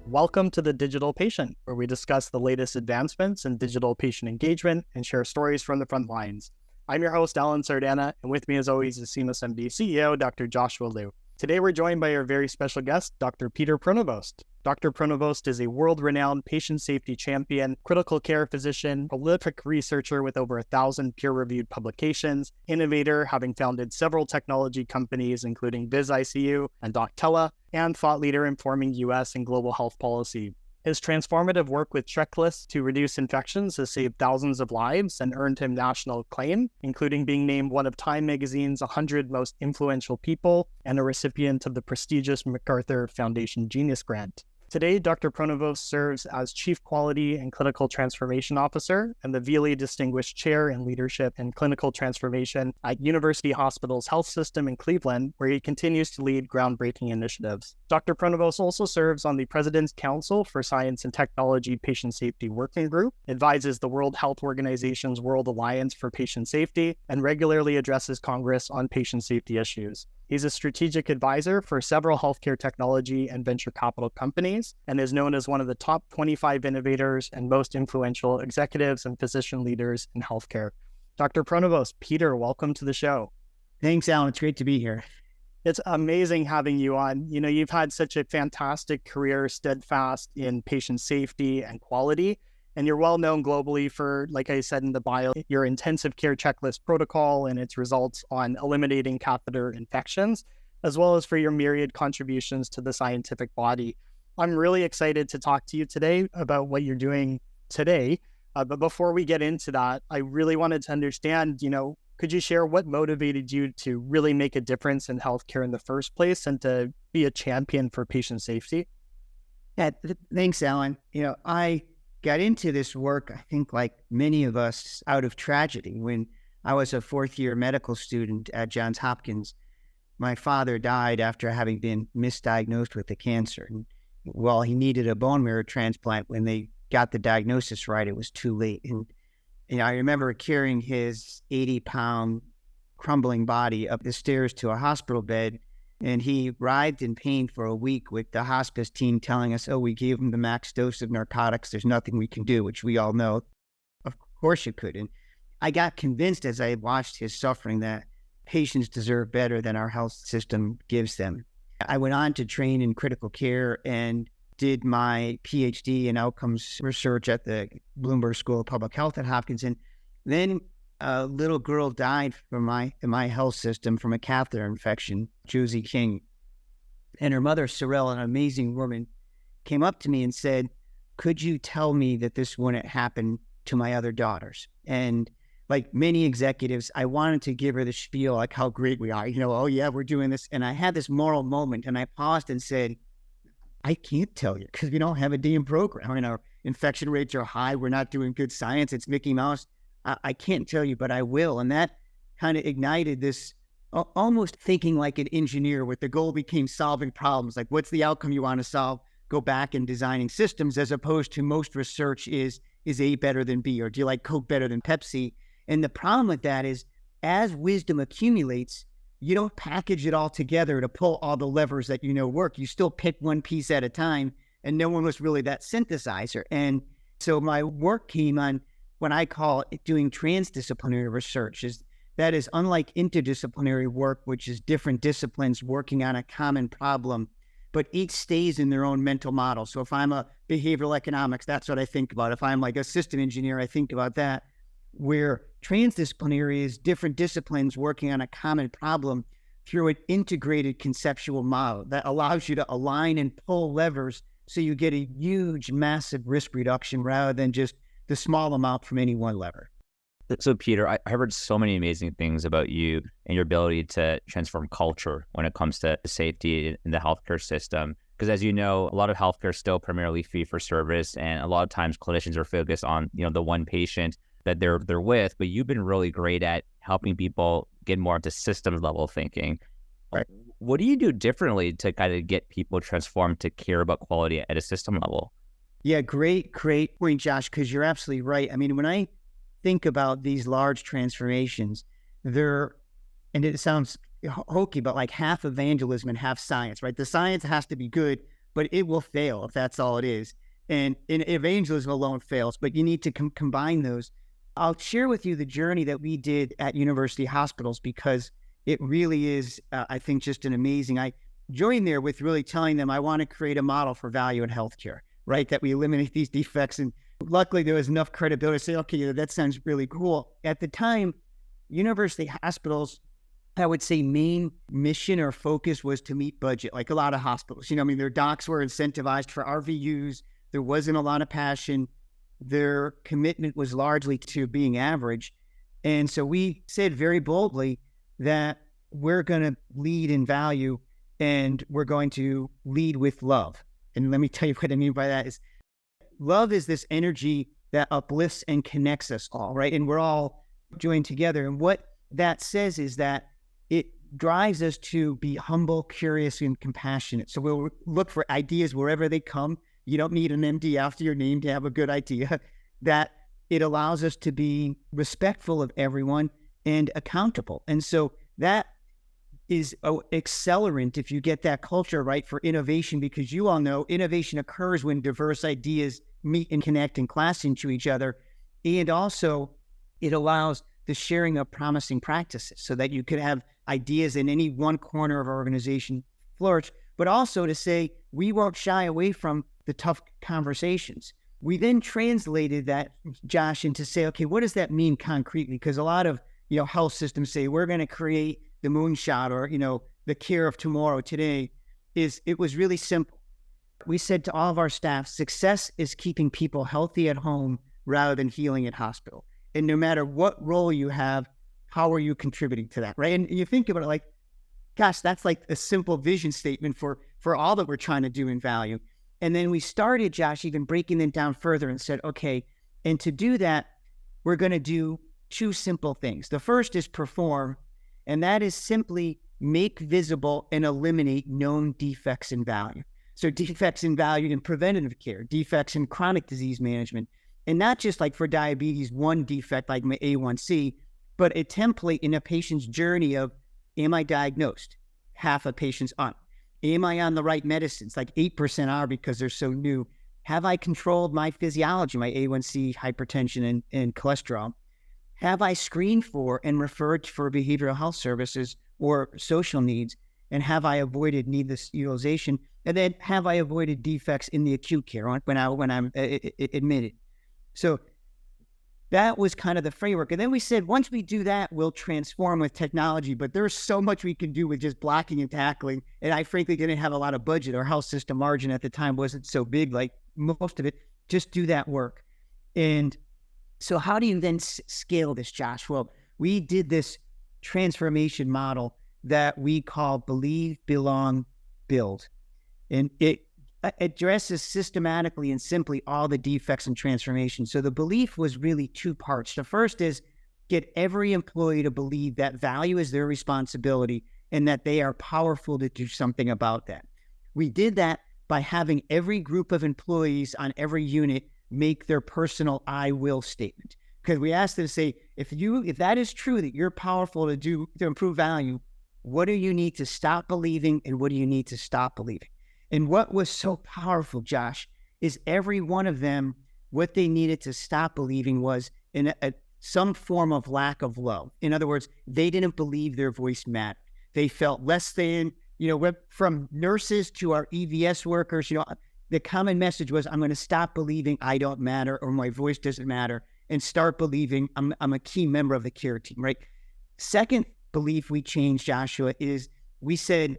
Welcome to The Digital Patient, where we discuss the latest advancements in digital patient engagement and share stories from the front lines. I'm your host, Alan Sardana, and with me as always is Seamless MD CEO, Dr. Joshua Liu. Today we're joined by our very special guest, Dr. Peter Pronovost. Dr. Pronovost is a world-renowned patient safety champion, critical care physician, prolific researcher with over 1,000 peer-reviewed publications, innovator having founded several technology companies including VizICU and Doctella, and thought leader informing U.S. and global health policy. His transformative work with checklists to reduce infections has saved thousands of lives and earned him national acclaim, including being named one of Time magazine's 100 most influential people and a recipient of the prestigious MacArthur Foundation Genius Grant. Today, Dr. Pronovost serves as Chief Quality and Clinical Transformation Officer and the Veely Distinguished Chair in Leadership and Clinical Transformation at University Hospitals Health System in Cleveland, where he continues to lead groundbreaking initiatives. Dr. Pronovost also serves on the President's Council for Science and Technology Patient Safety Working Group, advises the World Health Organization's World Alliance for Patient Safety, and regularly addresses Congress on patient safety issues. He's a strategic advisor for several healthcare technology and venture capital companies and is known as one of the top 25 innovators and most influential executives and physician leaders in healthcare. Dr. Pronovost, Peter, welcome to the show. Thanks, Alan. It's great to be here. It's amazing having you on. You know, you've had such a fantastic career, steadfast in patient safety and quality. And you're well known globally for, like I said in the bio, your intensive care checklist protocol and its results on eliminating catheter infections, as well as for your myriad contributions to the scientific body. I'm really excited to talk to you today about what you're doing today. But before we get into that, I really wanted to understand, could you share what motivated you to really make a difference in healthcare in the first place and to be a champion for patient safety? Yeah, thanks, Alan. I got into this work, I think like many of us, out of tragedy. When I was a fourth-year medical student at Johns Hopkins, my father died after having been misdiagnosed with a cancer. And while he needed a bone marrow transplant, when they got the diagnosis right, it was too late. And I remember carrying his 80-pound crumbling body up the stairs to a hospital bed, and he writhed in pain for a week with the hospice team telling us, we gave him the max dose of narcotics. There's nothing we can do, which we all know. Of course you could. And I got convinced as I watched his suffering that patients deserve better than our health system gives them. I went on to train in critical care and did my PhD in outcomes research at the Bloomberg School of Public Health at Hopkins. And then a little girl died from my health system from a catheter infection, Josie King. And her mother, Sorrel, an amazing woman, came up to me and said, could you tell me that this wouldn't happen to my other daughters? And like many executives, I wanted to give her the spiel, like how great we are, oh yeah, we're doing this. And I had this moral moment and I paused and said, I can't tell you because we don't have a damn program. I mean, our infection rates are high. We're not doing good science. It's Mickey Mouse. I can't tell you, but I will. And that kind of ignited this almost thinking like an engineer, with the goal became solving problems. Like, what's the outcome you want to solve? Go back and designing systems, as opposed to most research is A better than B, or do you like Coke better than Pepsi? And the problem with that is, as wisdom accumulates, you don't package it all together to pull all the levers that work. You still pick one piece at a time, and no one was really that synthesizer. And so my work came on what I call doing transdisciplinary research. That is unlike interdisciplinary work, which is different disciplines working on a common problem, but each stays in their own mental model. So if I'm a behavioral economics, that's what I think about. If I'm like a system engineer, I think about that. Where transdisciplinary is different disciplines working on a common problem through an integrated conceptual model that allows you to align and pull levers so you get a huge, massive risk reduction rather than just the small amount from any one lever. So Peter, I heard so many amazing things about you and your ability to transform culture when it comes to safety in the healthcare system. Because as you know, a lot of healthcare is still primarily fee for service, and a lot of times clinicians are focused on the one patient that they're with. But you've been really great at helping people get more into systems level thinking. Right. What do you do differently to kind of get people transformed to care about quality at a system level? Yeah, great point, Josh, because you're absolutely right. I mean, when I think about these large transformations, and it sounds hokey, but like half evangelism and half science, right? The science has to be good, but it will fail if that's all it is. And evangelism alone fails, but you need to combine those. I'll share with you the journey that we did at university hospitals, because it really is, I think, just an amazing. I joined there with really telling them I want to create a model for value in healthcare, right? That we eliminate these defects. And luckily there was enough credibility to say, okay, that sounds really cool. At the time, university hospitals, I would say main mission or focus was to meet budget, like a lot of hospitals. Their docs were incentivized for RVUs. There wasn't a lot of passion. Their commitment was largely to being average. And so we said very boldly that we're going to lead in value and we're going to lead with love. And let me tell you what I mean by that is love is this energy that uplifts and connects us all, right? And we're all joined together. And what that says is that it drives us to be humble, curious, and compassionate. So we'll look for ideas wherever they come. You don't need an MD after your name to have a good idea. That it allows us to be respectful of everyone and accountable. And so that is an accelerant if you get that culture right for innovation, because you all know innovation occurs when diverse ideas meet and connect and clash into each other. And also it allows the sharing of promising practices so that you could have ideas in any one corner of our organization flourish, but also to say we won't shy away from the tough conversations. We then translated that, Josh, into say, okay, what does that mean concretely? Because a lot of health systems say we're going to create the moonshot or the care of tomorrow. Today it was really simple. We said to all of our staff, success is keeping people healthy at home rather than healing at hospital. And no matter what role you have, how are you contributing to that, right? And you think about it like, gosh, that's like a simple vision statement for all that we're trying to do in value. And then we started, Josh, even breaking them down further and said, okay, and to do that, we're going to do two simple things. The first is perform, and that is simply make visible and eliminate known defects in value. So defects in value in preventative care, defects in chronic disease management, and not just like for diabetes, one defect like my A1C, but a template in a patient's journey of, am I diagnosed? Half of patients aren't. Am I on the right medicines? Like 8% are because they're so new. Have I controlled my physiology, my A1C, hypertension, and cholesterol? Have I screened for and referred for behavioral health services or social needs? And have I avoided needless utilization? And then have I avoided defects in the acute care when I'm admitted? So that was kind of the framework. And then we said, once we do that, we'll transform with technology. But there's so much we can do with just blocking and tackling. And I frankly didn't have a lot of budget. Our health system margin at the time wasn't so big, like most of it. Just do that work. And so how do you then scale this, Josh? Well, we did this transformation model that we call Believe, Belong, Build. And it addresses systematically and simply all the defects and transformation. So the belief was really two parts. The first is get every employee to believe that value is their responsibility and that they are powerful to do something about that. We did that by having every group of employees on every unit make their personal I will statement. Because we asked them to say, if that is true, that you're powerful to improve value, what do you need to stop believing and what do you need to stop believing? And what was so powerful, Josh, is every one of them, what they needed to stop believing was in some form of lack of love. In other words, they didn't believe their voice mattered. They felt less than, from nurses to our EVS workers, the common message was, I'm going to stop believing I don't matter or my voice doesn't matter and start believing I'm a key member of the care team, right? Second belief we changed, Joshua, is we said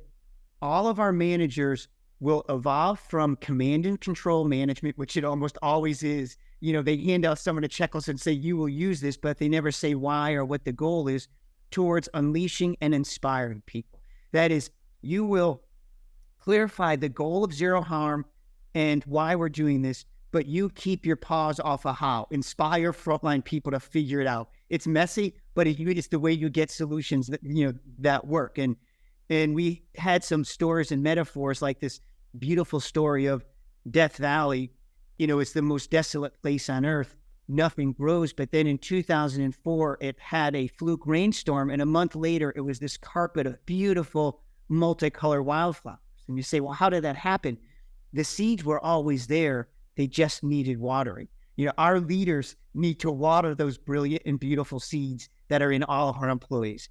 all of our managers will evolve from command and control management, which it almost always is. They hand out someone a checklist and say, you will use this, but they never say why or what the goal is, towards unleashing and inspiring people. That is, you will clarify the goal of zero harm and why we're doing this, but you keep your paws off of how. Inspire frontline people to figure it out. It's messy, but it's the way you get solutions that, that work. And we had some stories and metaphors like this beautiful story of Death Valley. It's the most desolate place on earth. Nothing grows. But then in 2004, it had a fluke rainstorm. And a month later, it was this carpet of beautiful multicolored wildflowers. And you say, well, how did that happen? the seeds were always there. They just needed watering. Our leaders need to water those brilliant and beautiful seeds that are in all of our employees.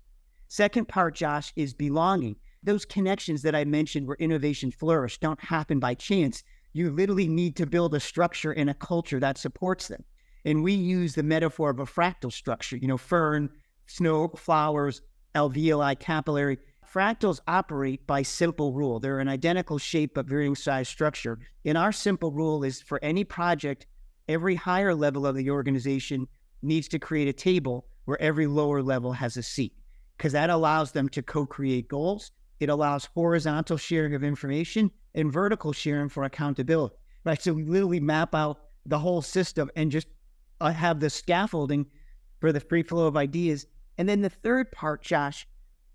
Second part, Josh, is belonging. Those connections that I mentioned where innovation flourished don't happen by chance. You literally need to build a structure and a culture that supports them. And we use the metaphor of a fractal structure, fern, snow, flowers, alveoli, capillary. Fractals operate by simple rule. They're an identical shape but varying size structure. And our simple rule is for any project, every higher level of the organization needs to create a table where every lower level has a seat, because that allows them to co-create goals. It allows horizontal sharing of information and vertical sharing for accountability, right? So we literally map out the whole system and just have the scaffolding for the free flow of ideas. And then the third part, Josh,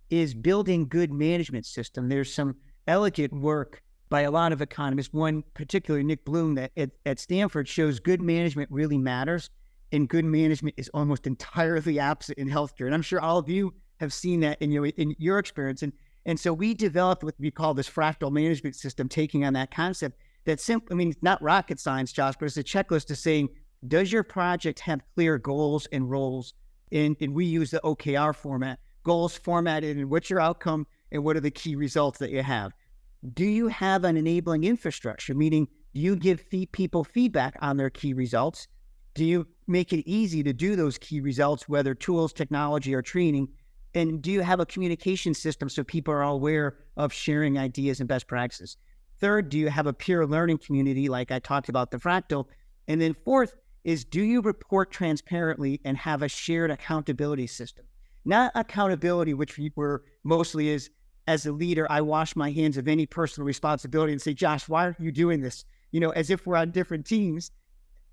is building good management system. There's some elegant work by a lot of economists, one particularly Nick Bloom that at Stanford shows good management really matters, and good management is almost entirely absent in healthcare. And I'm sure all of you have seen that in your experience. And so we developed what we call this fractal management system, taking on that concept that's simple. I mean, it's not rocket science, Josh, but it's a checklist to saying, does your project have clear goals and roles? And we use the OKR format, goals formatted, and what's your outcome and what are the key results that you have? Do you have an enabling infrastructure? Meaning, do you give people feedback on their key results? Do you make it easy to do those key results, whether tools, technology, or training? And do you have a communication system so people are all aware of sharing ideas and best practices? Third, do you have a peer learning community like I talked about the fractal? And then fourth is, do you report transparently and have a shared accountability system? Not accountability, which we're mostly is, as a leader, I wash my hands of any personal responsibility and say, Josh, why are you doing this? As if we're on different teams.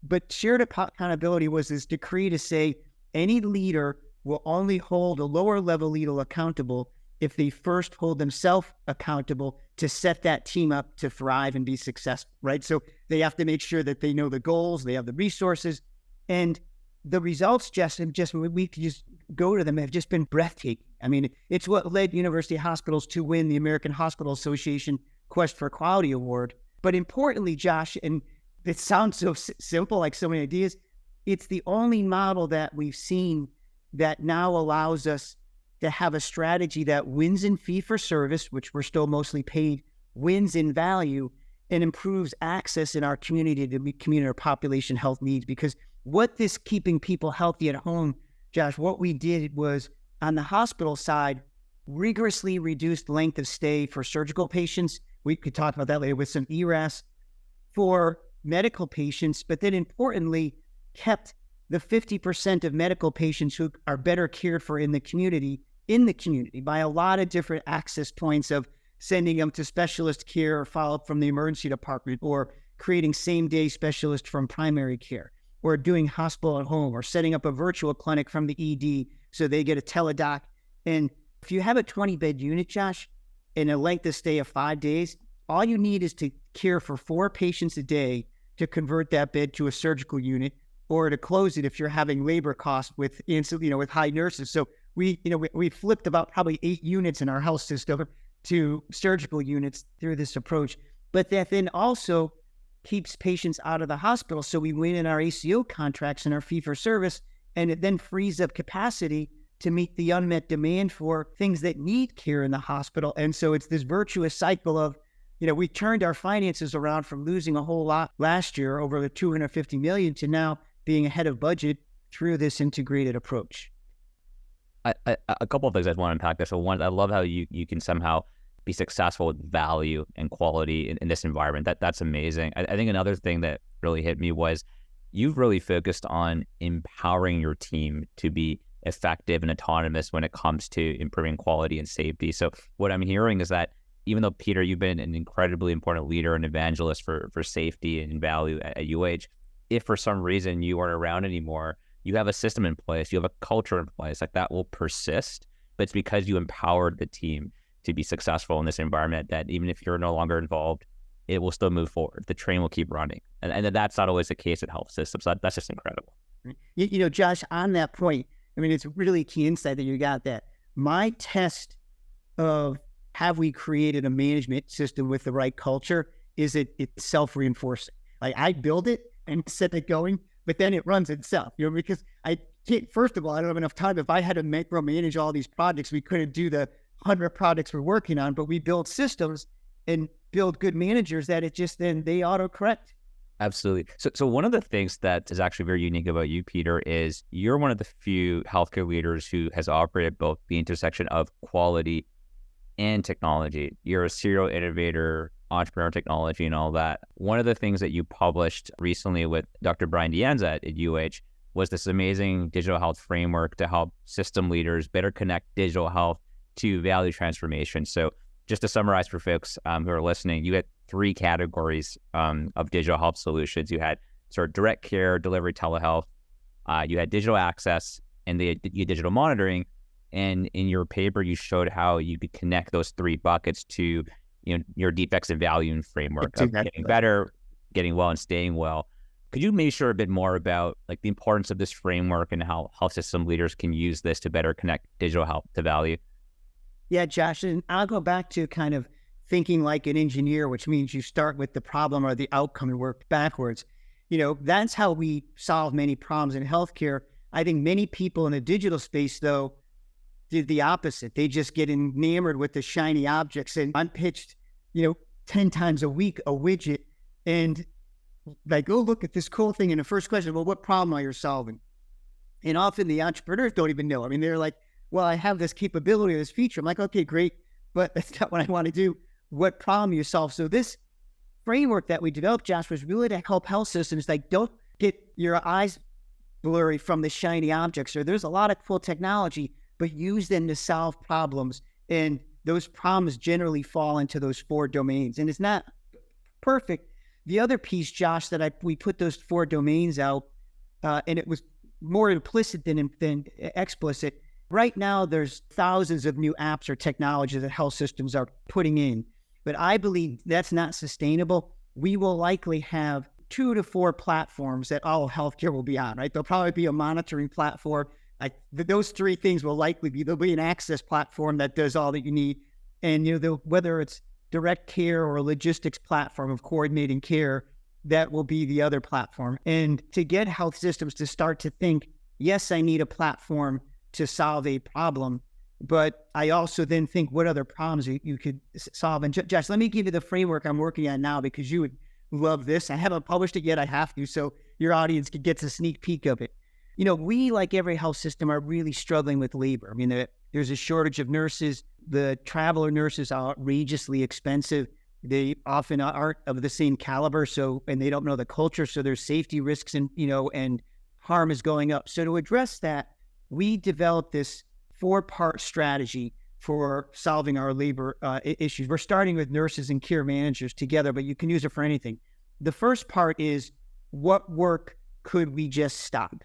But shared accountability was this decree to say any leader will only hold a lower level leader accountable if they first hold themselves accountable to set that team up to thrive and be successful, right? So they have to make sure that they know the goals, they have the resources, and the results just we could just go to them have just been breathtaking. I mean, it's what led university hospitals to win the American Hospital Association Quest for Quality Award. But importantly, Josh, and it sounds so simple, like so many ideas, it's the only model that we've seen that now allows us to have a strategy that wins in fee for service, which we're still mostly paid, wins in value, and improves access in our community to meet community or population health needs. Because what this keeping people healthy at home, Josh, what we did was on the hospital side, rigorously reduced length of stay for surgical patients. We could talk about that later with some ERAS for medical patients, but then importantly, kept the 50% of medical patients who are better cared for in the community by a lot of different access points of sending them to specialist care or follow-up from the emergency department, or creating same-day specialist from primary care, or doing hospital at home, or setting up a virtual clinic from the ED so they get a teledoc. And if you have a 20-bed unit, Josh, and a length of stay of 5 days, all you need is to care for 4 patients a day to convert that bed to a surgical unit, or to close it if you're having labor costs with with high nurses. So we flipped about probably 8 units in our health system to surgical units through this approach. But that then also keeps patients out of the hospital. So we win in our ACO contracts and our fee for service, and it then frees up capacity to meet the unmet demand for things that need care in the hospital. And so it's this virtuous cycle of, we turned our finances around from losing a whole lot last year, over the $250 million, to now being ahead of budget through this integrated approach. A couple of things I want to unpack there. So one, I love how you can somehow be successful with value and quality in this environment. That's amazing. I think another thing that really hit me was you've really focused on empowering your team to be effective and autonomous when it comes to improving quality and safety. So what I'm hearing is that even though, Peter, you've been an incredibly important leader and evangelist for safety and value at UH, if for some reason you aren't around anymore, you have a system in place, you have a culture in place, like that will persist, but it's because you empowered the team to be successful in this environment that even if you're no longer involved, it will still move forward. The train will keep running. And that's not always the case at health systems. That's just incredible. Josh, on that point, I mean, it's really key insight that you got that. My test of have we created a management system with the right culture is it's self-reinforcing. Like I build it and set it going, but then it runs itself, because first of all, I don't have enough time. If I had to micromanage all these projects, we couldn't do the 100 projects we're working on, but we build systems and build good managers that then they autocorrect. Absolutely. So one of the things that is actually very unique about you, Peter, is you're one of the few healthcare leaders who has operated both the intersection of quality and technology. You're a serial innovator, entrepreneur, technology, and all that. One of the things that you published recently with Dr. Brian Dianza at UH was this amazing digital health framework to help system leaders better connect digital health to value transformation. So just to summarize for folks who are listening, you had 3 categories of digital health solutions. You had sort of direct care, delivery, telehealth. You had digital access, and you had digital monitoring. And in your paper, you showed how you could connect those 3 buckets to your defects and value framework of getting better, getting well, and staying well. Could you maybe share a bit more about like the importance of this framework and how health system leaders can use this to better connect digital health to value? Yeah, Josh, and I'll go back to kind of thinking like an engineer, which means you start with the problem or the outcome and work backwards. That's how we solve many problems in healthcare. I think many people in the digital space, though, did the opposite. They just get enamored with the shiny objects, and I'm pitched, 10 times a week, a widget, and like, oh, look at this cool thing. And the first question, well, what problem are you solving? And often the entrepreneurs don't even know. I mean, they're like, well, I have this capability, this feature. I'm like, okay, great, but that's not what I want to do. What problem you solve? So this framework that we developed, Josh, was really to help health systems. Like, don't get your eyes blurry from the shiny objects. Or there's a lot of cool technology, but use them to solve problems. And those problems generally fall into those 4 domains. And it's not perfect. The other piece, Josh, that we put those 4 domains out, and it was more implicit than explicit. Right now, there's thousands of new apps or technologies that health systems are putting in, but I believe that's not sustainable. We will likely have 2 to 4 platforms that all of healthcare will be on, right? There'll probably be a monitoring platform. Like those 3 things will likely be, there'll be an access platform that does all that you need. And, whether it's direct care or a logistics platform of coordinating care, that will be the other platform. And to get health systems to start to think, yes, I need a platform to solve a problem, but I also then think what other problems you could solve. And Josh, let me give you the framework I'm working on now, because you would love this. I haven't published it yet. I have to, so your audience gets a sneak peek of it. We, like every health system, are really struggling with labor. I mean, there's a shortage of nurses. The traveler nurses are outrageously expensive. They often aren't of the same caliber, and they don't know the culture, so there's safety risks and harm is going up. So to address that, we developed this 4-part strategy for solving our labor issues. We're starting with nurses and care managers together, but you can use it for anything. The first part is, what work could we just stop?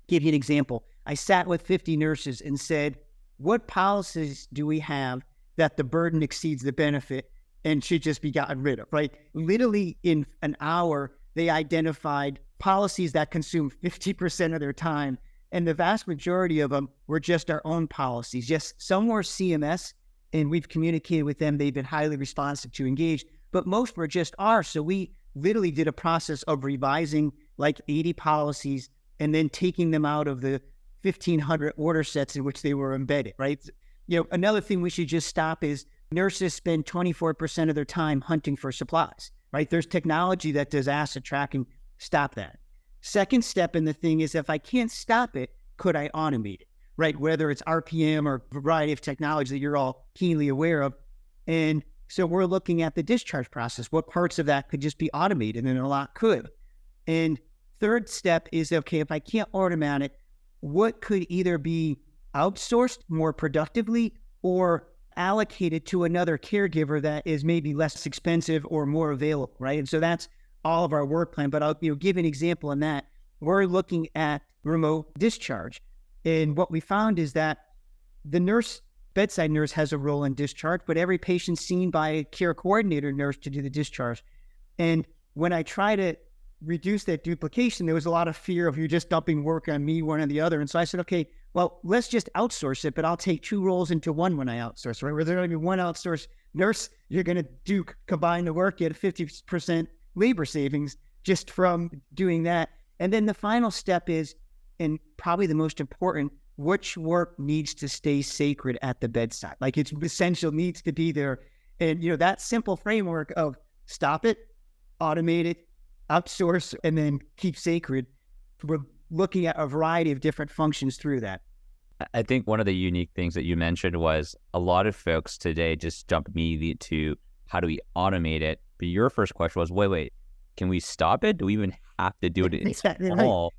Give you an example. I sat with 50 nurses and said, what policies do we have that the burden exceeds the benefit and should just be gotten rid of, right? Literally in an hour, they identified policies that consume 50% of their time. And the vast majority of them were just our own policies. Yes, some were CMS, and we've communicated with them. They've been highly responsive to engage, but most were just ours. So we literally did a process of revising like 80 policies and then taking them out of the 1,500 order sets in which they were embedded, right? Another thing we should just stop is nurses spend 24% of their time hunting for supplies, right? There's technology that does asset tracking. Stop that. Second step in the thing is, if I can't stop it, could I automate it, right? Whether it's RPM or a variety of technology that you're all keenly aware of. And so we're looking at the discharge process. What parts of that could just be automated? And a lot could. And third step is, okay, if I can't automate it, what could either be outsourced more productively or allocated to another caregiver that is maybe less expensive or more available, right? And so that's all of our work plan. But I'll give an example in that. We're looking at remote discharge. And what we found is that the bedside nurse has a role in discharge, but every patient's seen by a care coordinator nurse to do the discharge. And when I try to reduce that duplication, there was a lot of fear of you just dumping work on me, one or the other. And so I said, okay, well, let's just outsource it, but I'll take 2 roles into one when I outsource, right? Where there's going to be one outsourced nurse, you're going to do combine the work, get a 50% labor savings just from doing that. And then the final step is, and probably the most important, which work needs to stay sacred at the bedside. Like it's essential, needs to be there. And, that simple framework of stop it, automate it, outsource, and then keep sacred. We're looking at a variety of different functions through that. I think one of the unique things that you mentioned was a lot of folks today just jump immediately to how do we automate it? But your first question was, wait, can we stop it? Do we even have to do it exactly at right. all?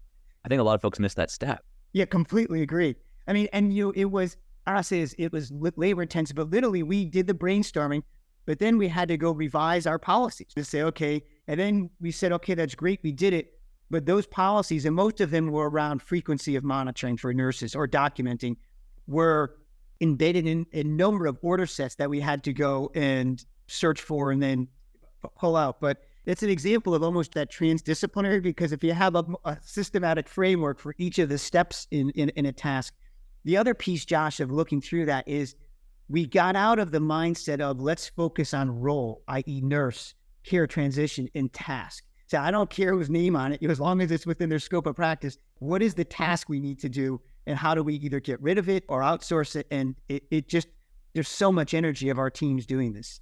I think a lot of folks miss that step. Yeah, completely agree. I mean, and it was, it was labor intensive, but literally we did the brainstorming, but then we had to go revise our policies to say, okay, and then we said, okay, that's great, we did it. But those policies, and most of them were around frequency of monitoring for nurses or documenting, were embedded in a number of order sets that we had to go and search for and then pull out. But it's an example of almost that transdisciplinary, because if you have a systematic framework for each of the steps in a task, the other piece, Josh, of looking through that is we got out of the mindset of let's focus on role, i.e. nurse, care transition, and task. So I don't care whose name on it, as long as it's within their scope of practice. What is the task we need to do, and how do we either get rid of it or outsource it? And it just, there's so much energy of our teams doing this.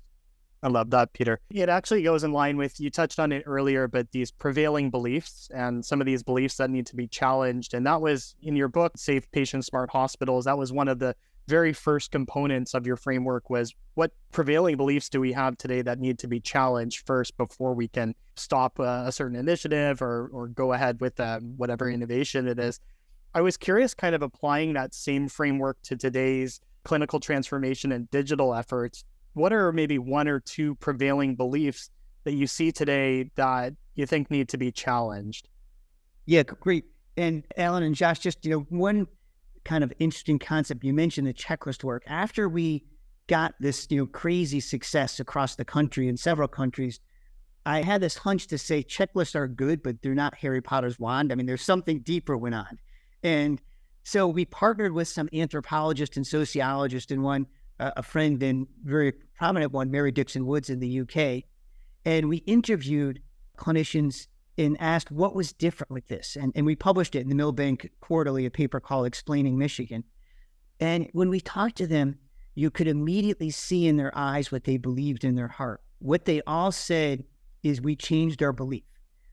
I love that, Peter. It actually goes in line with, you touched on it earlier, but these prevailing beliefs and some of these beliefs that need to be challenged. And that was in your book, Safe Patient Smart Hospitals. That was one of the very first components of your framework, was what prevailing beliefs do we have today that need to be challenged first before we can stop a certain initiative or go ahead with whatever innovation it is. I was curious, kind of applying that same framework to today's clinical transformation and digital efforts. What are maybe one or two prevailing beliefs that you see today that you think need to be challenged? Yeah, great. And Alan and Josh, just, one kind of interesting concept. You mentioned the checklist work. After we got this, crazy success across the country in several countries, I had this hunch to say checklists are good, but they're not Harry Potter's wand. I mean, there's something deeper went on. And so we partnered with some anthropologists and sociologists, and one, a friend and very prominent one, Mary Dixon Woods in the UK. And we interviewed clinicians and asked what was different with this. And we published it in the Millbank Quarterly, a paper called Explaining Michigan. And when we talked to them, you could immediately see in their eyes what they believed in their heart. What they all said is we changed our belief,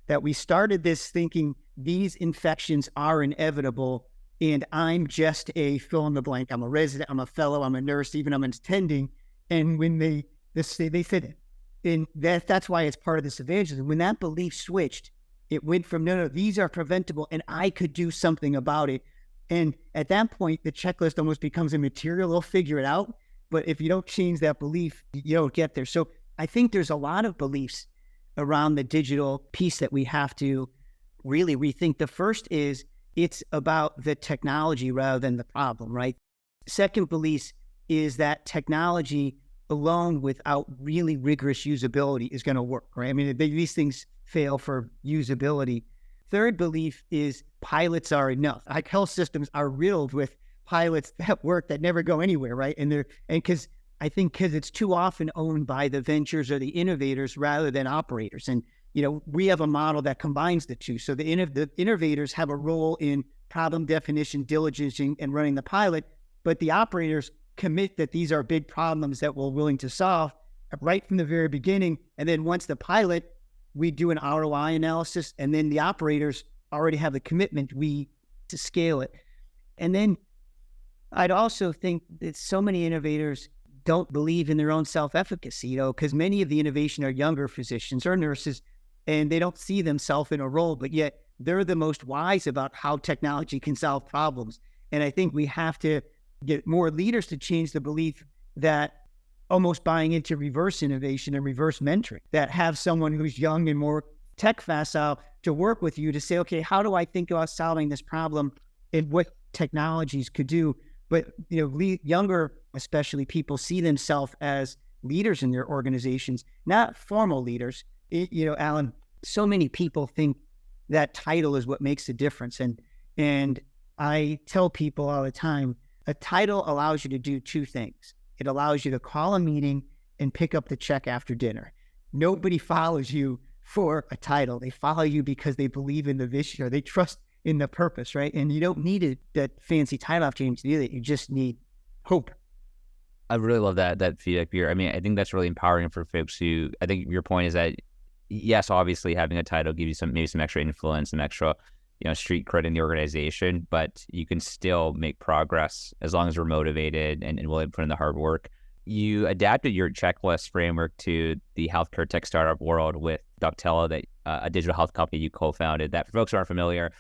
that we started this thinking these infections are inevitable, and I'm just a fill in the blank. I'm a resident, I'm a fellow, I'm a nurse, even I'm attending. And when they fit it. And that's why it's part of this evangelism. When that belief switched, it went from, no, these are preventable and I could do something about it. And at that point, the checklist almost becomes immaterial. They'll figure it out. But if you don't change that belief, you don't get there. So I think there's a lot of beliefs around the digital piece that we have to really rethink. The first is it's about the technology rather than the problem, right? Second belief is that technology alone without really rigorous usability is going to work, right? I mean, these things fail for usability. Third belief is pilots are enough. Like health systems are riddled with pilots that work that never go anywhere, right? And because it's too often owned by the ventures or the innovators rather than operators. And we have a model that combines the two. So the innovators have a role in problem definition, diligencing, and running the pilot, but the operators commit that these are big problems that we're willing to solve right from the very beginning. And then once the pilot, we do an ROI analysis, and then the operators already have the commitment to scale it. And then I'd also think that so many innovators don't believe in their own self-efficacy, because many of the innovation are younger physicians or nurses, and they don't see themselves in a role, but yet they're the most wise about how technology can solve problems. And I think we have to get more leaders to change the belief that almost buying into reverse innovation and reverse mentoring, that have someone who's young and more tech facile to work with you to say, okay, how do I think about solving this problem and what technologies could do? But, younger, especially people see themselves as leaders in their organizations, not formal leaders. Alan, so many people think that title is what makes the difference. And I tell people all the time, a title allows you to do two things. It allows you to call a meeting and pick up the check after dinner. Nobody follows you for a title. They follow you because they believe in the vision or they trust in the purpose, right? And you don't need that fancy title after you to do that. You just need hope. I really love that feedback here. I mean, I think that's really empowering for folks who, I think your point is that, yes, obviously having a title gives you maybe some extra influence, some extra, street cred in the organization, but you can still make progress as long as we're motivated and willing to put in the hard work. You adapted your checklist framework to the healthcare tech startup world with Doctella, a digital health company you co-founded that, for folks who aren't familiar,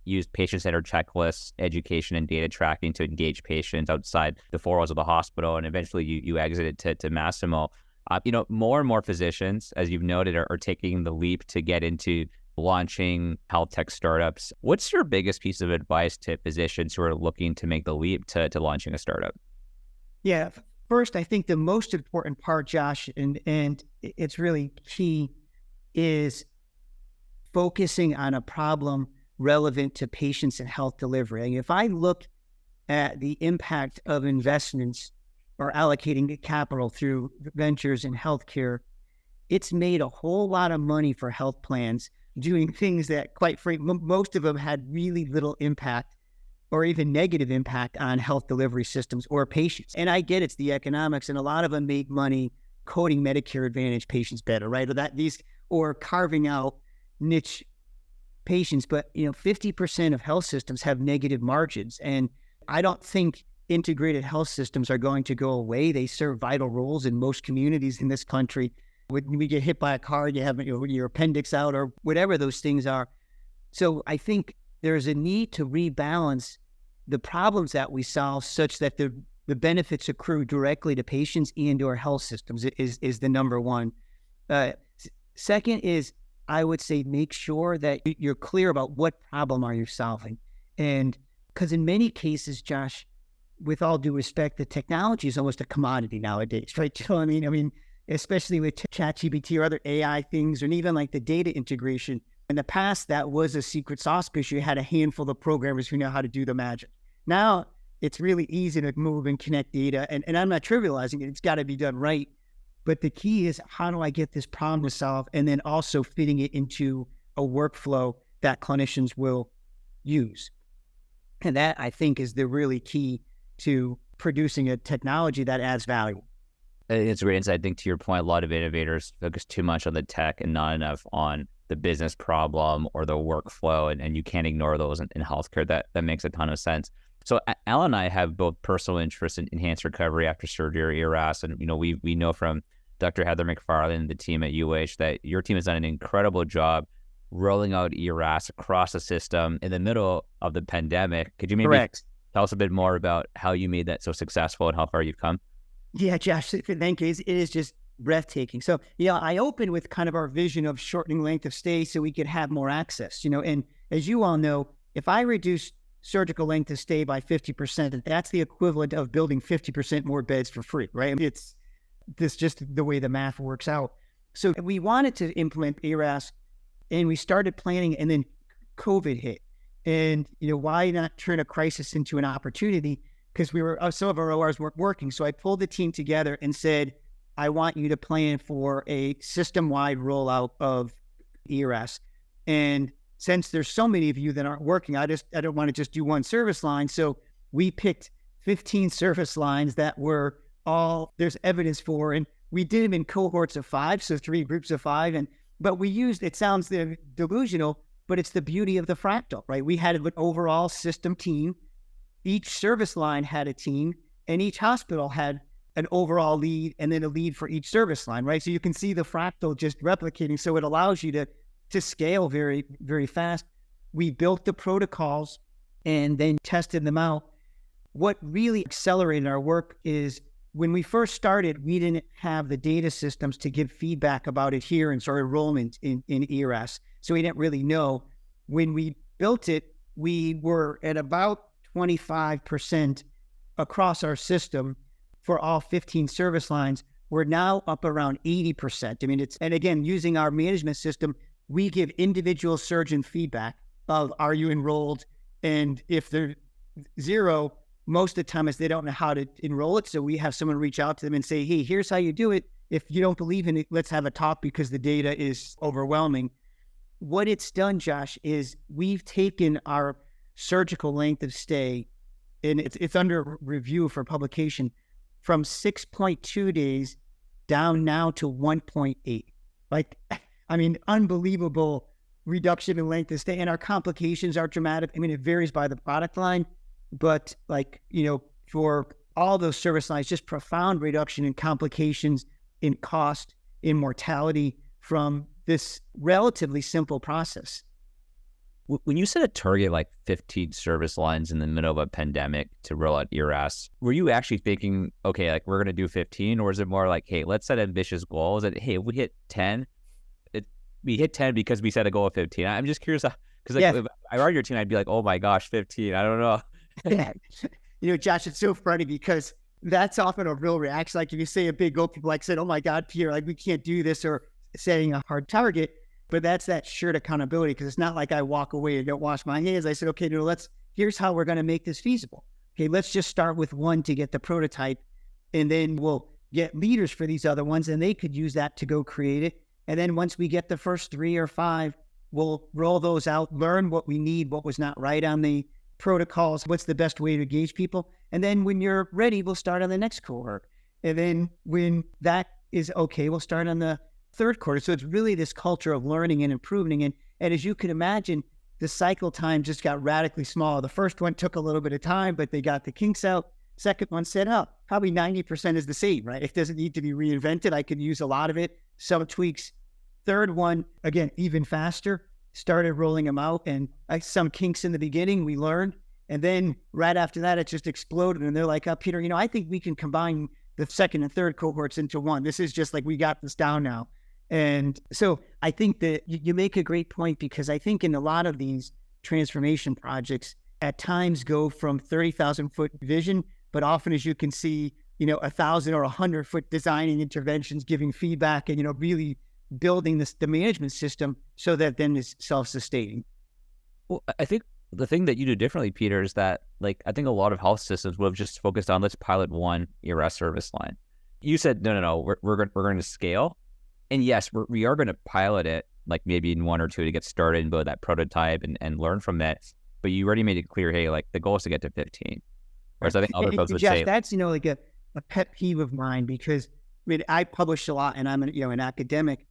used patient-centered checklists, education, and data tracking to engage patients outside the four walls of the hospital. And eventually you exited to Massimo. More and more physicians, as you've noted, are taking the leap to get into launching health tech startups. What's your biggest piece of advice to physicians who are looking to make the leap to launching a startup? Yeah. First, I think the most important part, Josh, and it's really key, is focusing on a problem relevant to patients and health delivery. And if I look at the impact of investments or allocating capital through ventures in healthcare, it's made a whole lot of money for health plans doing things that, quite frankly, most of them had really little impact or even negative impact on health delivery systems or patients. And I get it's the economics, and a lot of them make money coding Medicare Advantage patients better, right? Or carving out niche patients. But 50% of health systems have negative margins, and I don't think integrated health systems are going to go away. They serve vital roles in most communities in this country. When we get hit by a car, you have your appendix out or whatever those things are. So I think there's a need to rebalance the problems that we solve such that the benefits accrue directly to patients and to our health systems is the number one. Second is, I would say, make sure that you're clear about what problem are you solving. And because in many cases, Josh, with all due respect, the technology is almost a commodity nowadays, right? You know what I mean? Especially with ChatGPT or other AI things, and even like the data integration. In the past, that was a secret sauce because you had a handful of programmers who know how to do the magic. Now, it's really easy to move and connect data, and I'm not trivializing it. It's got to be done right. But the key is, how do I get this problem to solve, and then also fitting it into a workflow that clinicians will use. And that, I think, is the really key to producing a technology that adds value. It's a great insight. I think, to your point, a lot of innovators focus too much on the tech and not enough on the business problem or the workflow, and you can't ignore those in healthcare. That makes a ton of sense. So Alan and I have both personal interest in enhanced recovery after surgery or ERAS, and we know from Dr. Heather McFarlane and the team at UH that your team has done an incredible job rolling out ERAS across the system in the middle of the pandemic. Could you maybe tell us a bit more about how you made that so successful and how far you've come? Yeah, Josh, thank you. It is just breathtaking. So, I opened with kind of our vision of shortening length of stay so we could have more access, and as you all know, if I reduce surgical length of stay by 50%, that's the equivalent of building 50% more beds for free, right? I mean, it's just the way the math works out. So we wanted to implement ERAS, and we started planning, and then COVID hit. And, why not turn a crisis into an opportunity? Because some of our ORs weren't working. So I pulled the team together and said, I want you to plan for a system-wide rollout of ERAS. And since there's so many of you that aren't working, I don't want to just do one service line. So we picked 15 service lines that were all there's evidence for, and we did them in cohorts of 5, so 3 groups of 5. But we used, it sounds delusional, but it's the beauty of the fractal, right? We had an overall system team. Each service line had a team, and each hospital had an overall lead and then a lead for each service line, right? So you can see the fractal just replicating. So it allows you to scale very, very fast. We built the protocols and then tested them out. What really accelerated our work is when we first started, we didn't have the data systems to give feedback about adherence or enrollment in ERAS. So we didn't really know. When we built it, we were at about 25% across our system for all 15 service lines. We're now up around 80%. I mean, and again, using our management system, we give individual surgeon feedback of, are you enrolled? And if they're 0, most of the time is they don't know how to enroll it. So we have someone reach out to them and say, hey, here's how you do it. If you don't believe in it, let's have a talk because the data is overwhelming. What it's done, Josh, is we've taken our surgical length of stay, and it's under review for publication, from 6.2 days down now to 1.8. Like, I mean, unbelievable reduction in length of stay, and our complications are dramatic. I mean, it varies by the product line, but like, for all those service lines, just profound reduction in complications, in cost, in mortality from this relatively simple process. When you set a target like 15 service lines in the middle of a pandemic to roll out ERAS, were you actually thinking, okay, like we're going to do 15, or is it more like, hey, let's set ambitious goals? And hey, if we hit 10, we hit 10 because we set a goal of 15. I'm just curious because if I were on your team, I'd be like, oh my gosh, 15. I don't know. Yeah. Josh, it's so funny because that's often a real reaction. Like if you say a big goal, people like said, oh my God, Peter, like we can't do this, or setting a hard target. But that's that shared accountability, because it's not like I walk away and don't wash my hands. I said, okay, here's how we're going to make this feasible. Okay, let's just start with one to get the prototype, and then we'll get leaders for these other ones, and they could use that to go create it. And then once we get the first 3 or 5, we'll roll those out, learn what we need, what was not right on the protocols, what's the best way to engage people. And then when you're ready, we'll start on the next cohort. And then when that is okay, we'll start on the third quarter. So it's really this culture of learning and improving. And as you can imagine, the cycle time just got radically small. The first one took a little bit of time, but they got the kinks out. Second one said, oh, probably 90% is the same, right? It doesn't need to be reinvented. I could use a lot of it, some tweaks. Third one, again, even faster, started rolling them out, and some kinks in the beginning we learned. And then right after that, it just exploded. And they're like, oh, Peter, I think we can combine the second and third cohorts into one. This is just like, we got this down now. And so I think that you make a great point, because I think in a lot of these transformation projects at times go from 30,000 foot vision, but often, as you can see, 1,000 or 100 foot designing interventions, giving feedback, and, really building the management system so that then is self-sustaining. Well, I think the thing that you do differently, Peter, is that I think a lot of health systems would have just focused on, let's pilot one ERS service line. You said, no, we're going to scale. And yes, we are going to pilot it, like maybe in 1 or 2 to get started and build that prototype and learn from that. But you already made it clear, hey, the goal is to get to 15. Whereas I think other folks would say, that's, a pet peeve of mine, because I publish a lot and I'm an academic,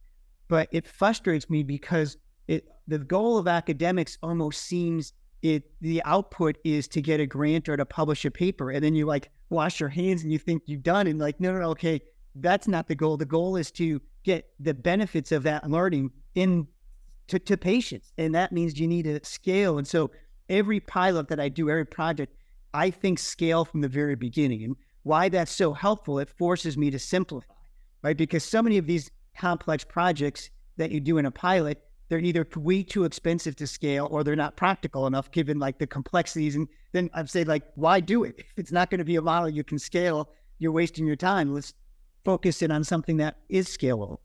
but it frustrates me because the goal of academics almost seems the output is to get a grant or to publish a paper. And then you wash your hands and you think you've done, and no, okay, that's not the goal. The goal is to get the benefits of that learning to patients. And that means you need to scale. And so every pilot that I do, every project, I think scale from the very beginning. And why that's so helpful, it forces me to simplify, right? Because so many of these complex projects that you do in a pilot, they're either way too expensive to scale, or they're not practical enough given the complexities. And then I'd say why do it? If it's not going to be a model you can scale, you're wasting your time. Let's focus it on something that is scalable.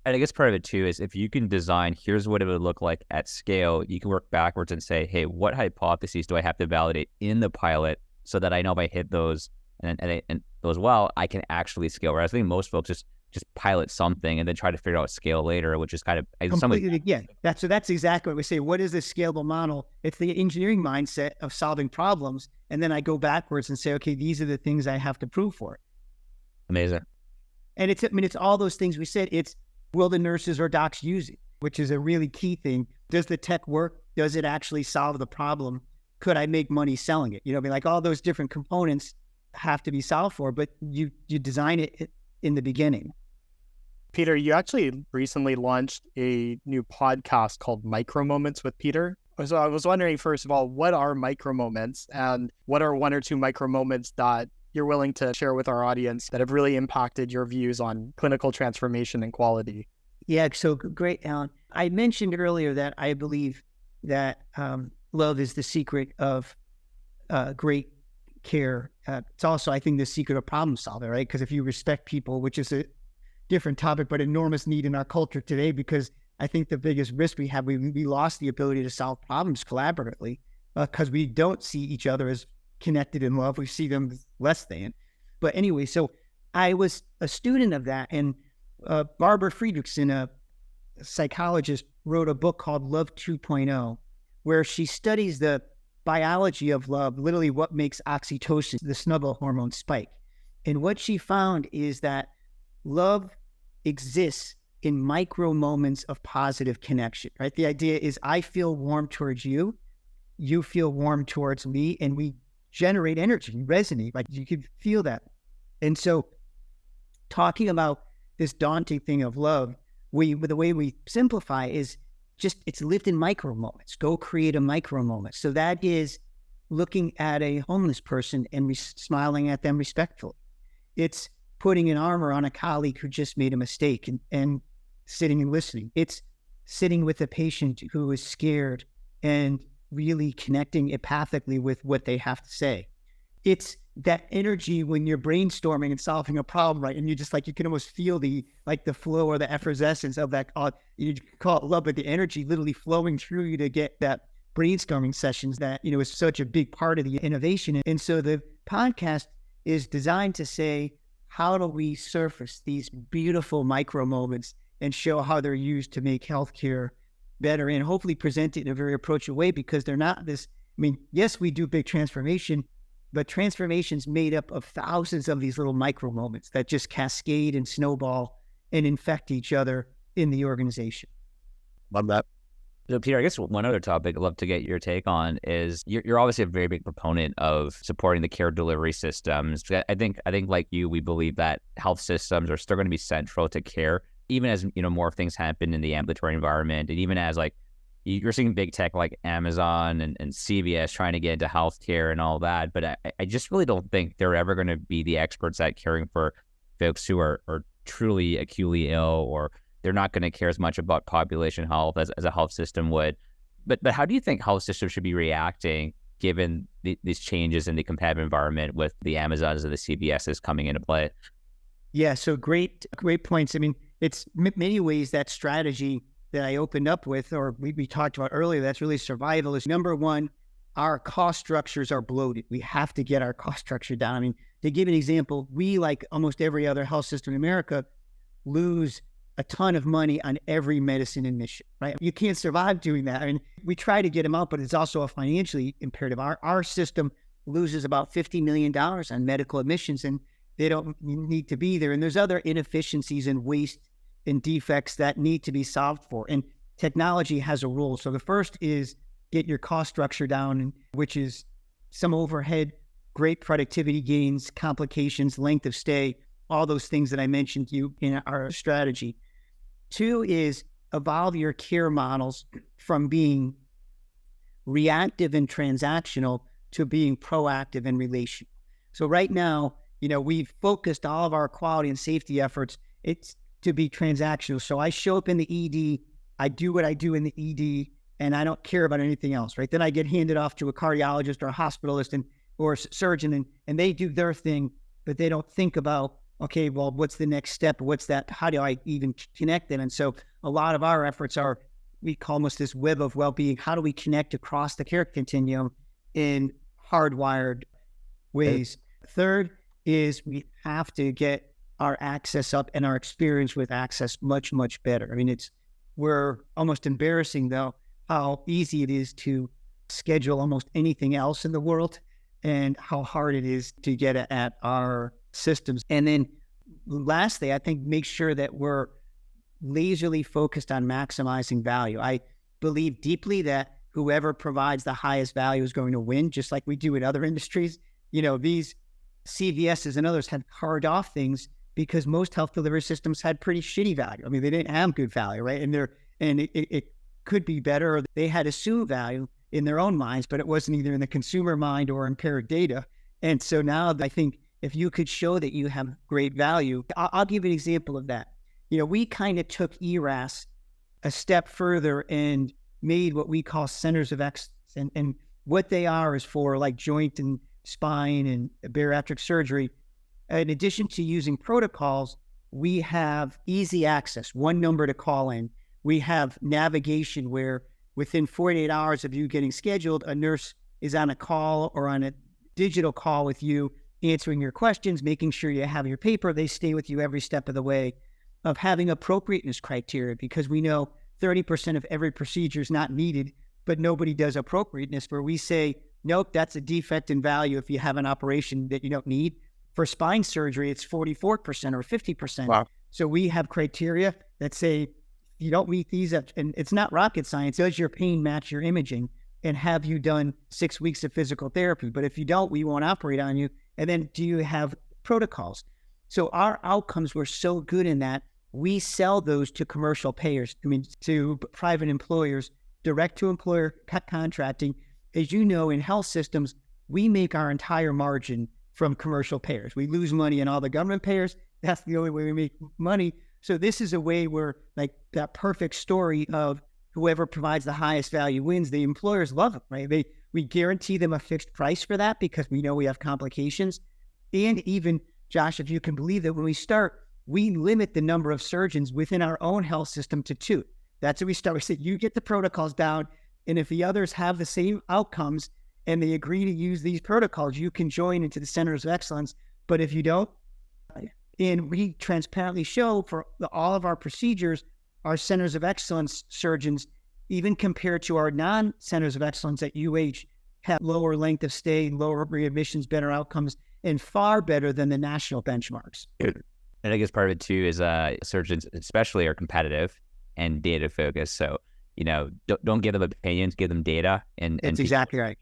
And I guess part of it too is, if you can design, here's what it would look like at scale, you can work backwards and say, hey, what hypotheses do I have to validate in the pilot so that I know if I hit those and those well, I can actually scale. Whereas I think most folks just pilot something and then try to figure out scale later, which is kind of completely, yeah. That's exactly what we say. What is a scalable model? It's the engineering mindset of solving problems, and then I go backwards and say, okay, these are the things I have to prove for it. Amazing. And it's all those things we said. It's, will the nurses or docs use it, which is a really key thing. Does the tech work? Does it actually solve the problem? Could I make money selling it? All those different components have to be solved for, but you design it in the beginning. Peter, you actually recently launched a new podcast called Micro Moments with Peter. So I was wondering, first of all, what are micro moments, and what are 1 or 2 micro moments that you're willing to share with our audience that have really impacted your views on clinical transformation and quality? Yeah, so great, Alan. I mentioned earlier that I believe that love is the secret of great care. It's also, I think, the secret of problem solving, right? Because if you respect people, which is a different topic, but enormous need in our culture today, because I think the biggest risk we have, we lost the ability to solve problems collaboratively because we don't see each other as connected in love. We see them as less than. But anyway, so I was a student of that. And Barbara Friedrichsen, a psychologist, wrote a book called Love 2.0, where she studies the biology of love, literally what makes oxytocin, the snuggle hormone, spike. And what she found is that love exists in micro moments of positive connection, right? The idea is I feel warm towards you, you feel warm towards me, and we generate energy, we resonate, like you can feel that. And so talking about this daunting thing of love, the way we simplify is just, it's lived in micro moments. Go create a micro moment. So that is looking at a homeless person and smiling at them respectfully. It's putting an armor on a colleague who just made a mistake and sitting and listening. It's sitting with a patient who is scared and really connecting empathically with what they have to say. It's that energy when you're brainstorming and solving a problem, right? And you just like, you can almost feel the flow or the effervescence of that, you call it love, but the energy literally flowing through you to get that brainstorming sessions that, is such a big part of the innovation. And so the podcast is designed to say, how do we surface these beautiful micro moments and show how they're used to make healthcare better, and hopefully present it in a very approachable way, because they're not this, yes, we do big transformation, but transformation's made up of thousands of these little micro moments that just cascade and snowball and infect each other in the organization. Love that. So Peter, I guess one other topic I'd love to get your take on is you're obviously a very big proponent of supporting the care delivery systems. I think like you, we believe that health systems are still going to be central to care, even as more things happen in the ambulatory environment, and even as like you're seeing big tech like Amazon and CVS trying to get into healthcare and all that. But I just really don't think they're ever going to be the experts at caring for folks who are truly acutely ill, or they're not going to care as much about population health as a health system would. But how do you think health systems should be reacting given these changes in the competitive environment with the Amazons and the CVSs coming into play? Yeah, so great points. It's many ways that strategy that I opened up with, or we talked about earlier, that's really survival, is number one, our cost structures are bloated. We have to get our cost structure down. To give an example, we, like almost every other health system in America, lose a ton of money on every medicine admission, right? You can't survive doing that. We try to get them out, but it's also a financially imperative. Our system loses about $50 million on medical admissions, and they don't need to be there. And there's other inefficiencies and waste and defects that need to be solved for. And technology has a role. So the first is get your cost structure down, which is some overhead, great productivity gains, complications, length of stay, all those things that I mentioned to you in our strategy. Two is evolve your care models from being reactive and transactional to being proactive and relational. So right now, we've focused all of our quality and safety efforts, it's to be transactional. So I show up in the ED, I do what I do in the ED, and I don't care about anything else, right? Then I get handed off to a cardiologist or a hospitalist or a surgeon, and they do their thing, but they don't think about, okay, well, what's the next step? How do I even connect them? And so a lot of our efforts are, we call almost this web of well-being. How do we connect across the care continuum in hardwired ways? Third is we have to get our access up and our experience with access much, much better. We're almost embarrassing though, how easy it is to schedule almost anything else in the world and how hard it is to get at our systems. And then lastly, I think make sure that we're laserly focused on maximizing value. I believe deeply that whoever provides the highest value is going to win, just like we do in other industries. These CVSs and others had carved off things because most health delivery systems had pretty shitty value. They didn't have good value, right? And it could be better. Or they had assumed value in their own minds, but it wasn't either in the consumer mind or impaired data. And so now I think if you could show that you have great value, I'll give you an example of that. We kind of took ERAS a step further and made what we call centers of excellence. And what they are is for like joint and spine and bariatric surgery. In addition to using protocols, we have easy access, one number to call in. We have navigation where within 48 hours of you getting scheduled, a nurse is on a call or on a digital call with you, answering your questions, making sure you have your paper. They stay with you every step of the way, of having appropriateness criteria, because we know 30% of every procedure is not needed, but nobody does appropriateness, where we say, nope, that's a defect in value if you have an operation that you don't need. For spine surgery, it's 44% or 50%. Wow. So we have criteria that say, you don't meet these, and it's not rocket science. Does your pain match your imaging? And have you done 6 weeks of physical therapy? But if you don't, we won't operate on you. And then do you have protocols? So our outcomes were so good in that we sell those to commercial payers, to private employers, direct to employer contracting. As you know, in health systems, we make our entire margin from commercial payers. We lose money in all the government payers. That's the only way we make money. So this is a way where, like, that perfect story of whoever provides the highest value wins. The employers love it, right? We guarantee them a fixed price for that because we know we have complications. And even, Josh, if you can believe that when we start, we limit the number of surgeons within our own health system to 2. That's how we start. We say, you get the protocols down, and if the others have the same outcomes and they agree to use these protocols, you can join into the centers of excellence. But if you don't, and we transparently show for all of our procedures, our centers of excellence surgeons, even compared to our non-centers of excellence at UH, have lower length of stay, lower readmissions, better outcomes, and far better than the national benchmarks. And I guess part of it too is surgeons especially are competitive and data focused. So, don't give them opinions, give them data. And That's exactly right.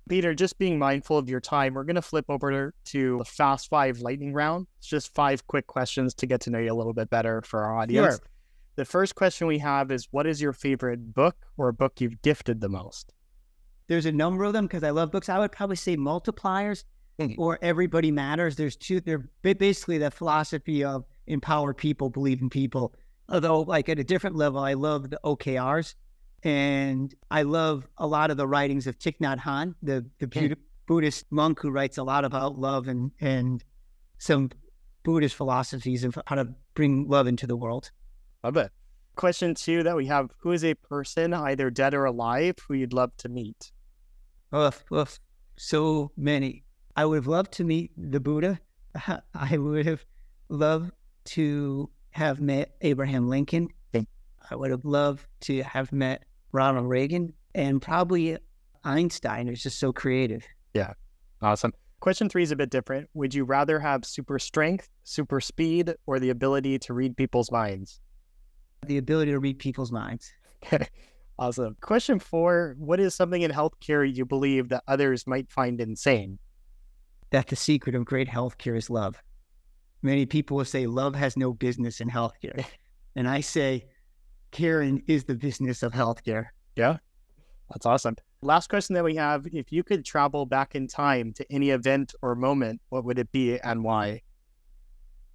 Peter, just being mindful of your time, we're going to flip over to the Fast 5 lightning round. It's just 5 quick questions to get to know you a little bit better for our audience. Sure. The first question we have is, what is your favorite book or a book you've gifted the most? There's a number of them because I love books. I would probably say Multipliers or Everybody Matters. There's 2. They're basically the philosophy of empower people, believe in people. Although, like, at a different level, I love the OKRs. And I love a lot of the writings of Thich Nhat Hanh, the Buddhist monk who writes a lot about love and some Buddhist philosophies of how to bring love into the world. Love it. Question 2 that we have, who is a person, either dead or alive, who you'd love to meet? So many. I would have loved to meet the Buddha. I would have loved to have met Abraham Lincoln. I would have loved to have met Ronald Reagan, and probably Einstein, who's just so creative. Yeah. Awesome. Question 3 is a bit different. Would you rather have super strength, super speed, or the ability to read people's minds? The ability to read people's minds. Okay. Awesome. Question 4, what is something in healthcare you believe that others might find insane? That the secret of great healthcare is love. Many people will say love has no business in healthcare. And I say, caring is the business of healthcare. Yeah, that's awesome. Last question that we have, if you could travel back in time to any event or moment, what would it be and why?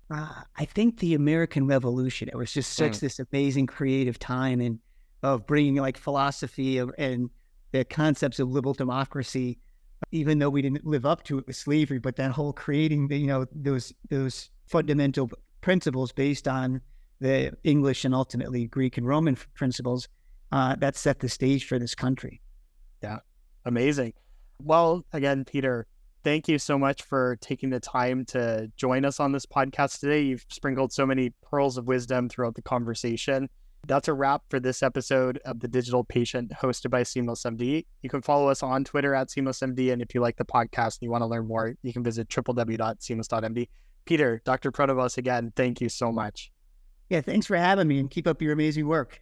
I think the American Revolution. It was just such this amazing creative time and of bringing, like, philosophy and the concepts of liberal democracy, even though we didn't live up to it with slavery, but that whole creating those fundamental principles based on the English and ultimately Greek and Roman principles that set the stage for this country. Yeah, amazing. Well, again, Peter, thank you so much for taking the time to join us on this podcast today. You've sprinkled so many pearls of wisdom throughout the conversation. That's a wrap for this episode of The Digital Patient, hosted by SeamlessMD. You can follow us on Twitter at SeamlessMD, and if you like the podcast and you want to learn more, you can visit www.seamless.md. Peter, Dr. Pronovost, again, thank you so much. Yeah, thanks for having me, and keep up your amazing work.